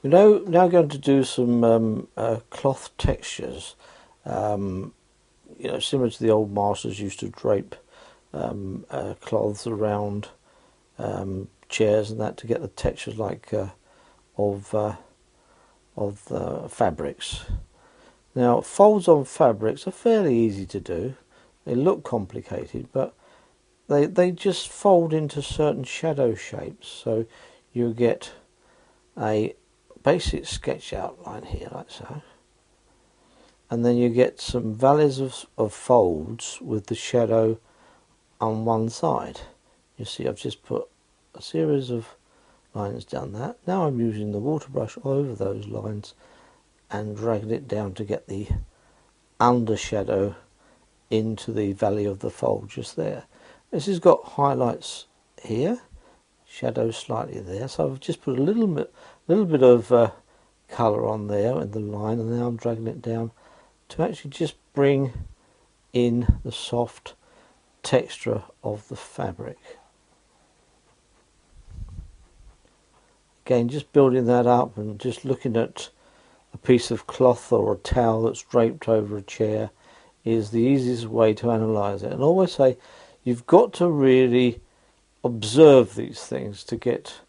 We're now going to do some cloth textures. Similar to the old masters used to drape cloths around chairs and that to get the textures like of fabrics. Now, folds on fabrics are fairly easy to do. They look complicated, but they just fold into certain shadow shapes. So you get a basic sketch outline here, like so, and then you get some valleys of folds with the shadow on one side. You see, I've just put a series of lines down that. Now I'm using the water brush over those lines and dragging it down to get the under shadow into the valley of the fold just there. This has got highlights here, shadow slightly there, so I've just put a little bit of colour on there in the line, and now I'm dragging it down to actually just bring in the soft texture of the fabric. Again, just building that up and just looking at a piece of cloth or a towel that's draped over a chair is the easiest way to analyse it. And I always say you've got to really observe these things to get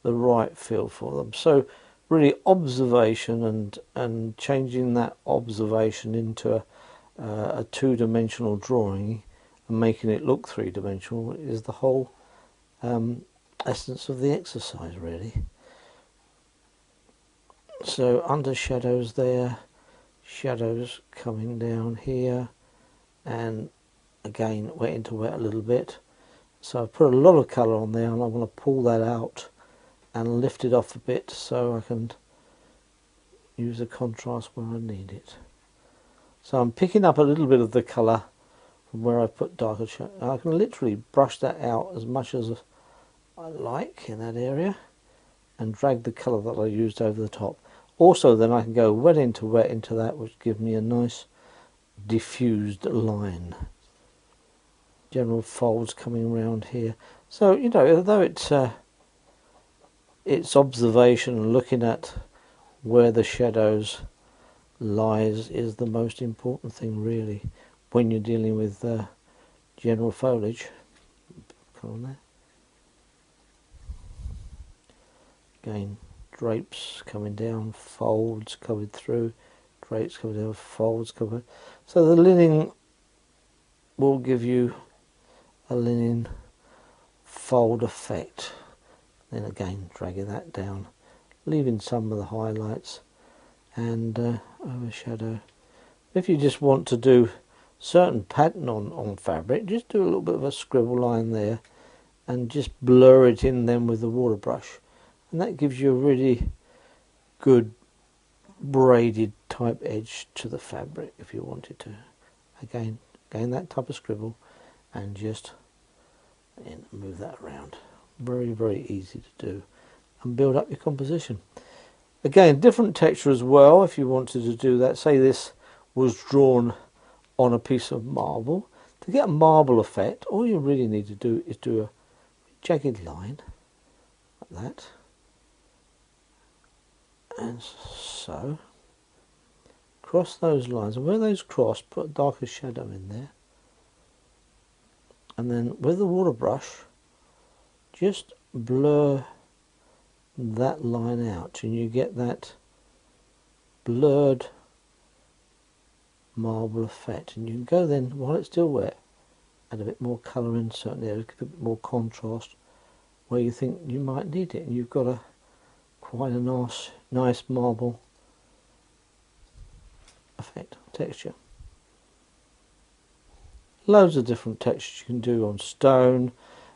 the right feel for them. So really observation and changing that observation into a two-dimensional drawing and making it look three-dimensional is the whole essence of the exercise, really. So under shadows there, shadows coming down here, and again wetting to wet a little bit. So I've put a lot of colour on there, and I want to pull that out and lift it off a bit so I can use the contrast where I need it. So I'm picking up a little bit of the colour from where I put darker shadow. I can literally brush that out as much as I like in that area and drag the colour that I used over the top. Also then I can go wet into that, which gives me a nice diffused line. General folds coming around here. So, you know, although it's observation and looking at where the shadows lies is the most important thing, really, when you're dealing with general foliage. Come on there. Again, drapes coming down, folds coming through, drapes coming down, folds coming. So the linen will give you a linen fold effect. Then again, dragging that down, leaving some of the highlights and overshadow. If you just want to do certain pattern on fabric, just do a little bit of a scribble line there and just blur it in then with the water brush, and that gives you a really good braided type edge to the fabric if you wanted to. Again that type of scribble and just move that around. Very easy to do and build up your composition. Again, different texture as well if you wanted to do that. Say this was drawn on a piece of marble. To get a marble effect, all you really need to do is do a jagged line like that, and so cross those lines, and where those cross, put a darker shadow in there, and then with the water brush just blur that line out, and you get that blurred marble effect. And you can go then, while it's still wet, add a bit more colour in certain areas, give a bit more contrast where you think you might need it, and you've got quite a nice marble effect, texture. Loads of different textures you can do on stone.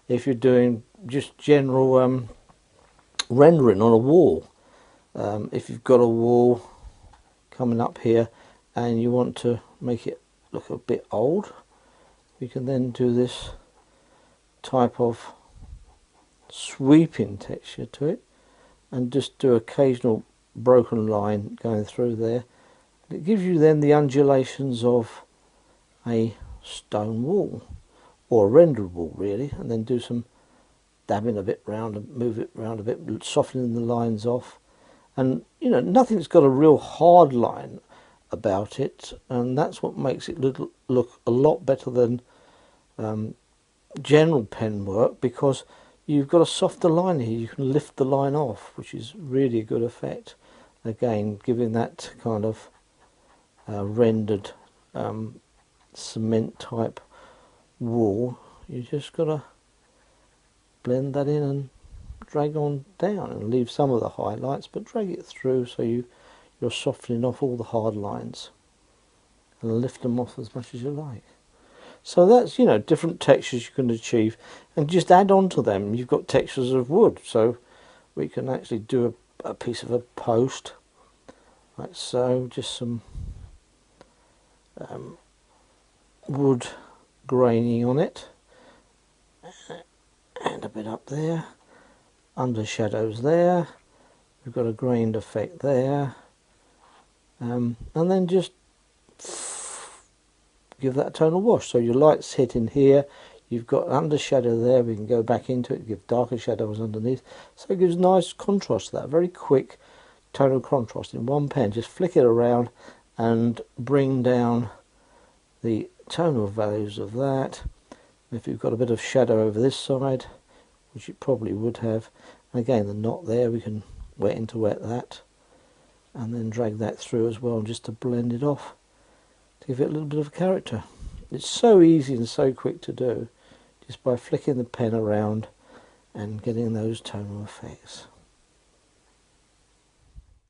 If you're doing just general rendering on a wall, if you've got a wall coming up here and you want to make it look a bit old, you can then do this type of sweeping texture to it and just do occasional broken line going through there. It gives you then the undulations of a stone wall or a rendered wall, really, and then do some dabbing a bit round and move it round a bit, softening the lines off, And you know, nothing's got a real hard line about it, and that's what makes it look a lot better than general pen work, because you've got a softer line here. You can lift the line off, which is really a good effect. Again, giving that kind of rendered cement type wall. You just got to blend that in and drag on down and leave some of the highlights, but drag it through so you're softening off all the hard lines and lift them off as much as you like. So that's, you know, different textures you can achieve, and just add on to them. You've got textures of wood, so we can actually do a piece of a post like so, just some wood graining on it, and a bit up there, under shadows there, we've got a grained effect there, and then just give that a tonal wash. So your light's hitting here, you've got under shadow there, we can go back into it, give darker shadows underneath, so it gives nice contrast to that, very quick tonal contrast in one pen. Just flick it around and bring down the tonal values of that. If you've got a bit of shadow over this side, which it probably would have, and again the knot there, we can wet that and then drag that through as well, just to blend it off, to give it a little bit of character. It's so easy and so quick to do, just by flicking the pen around and getting those tonal effects.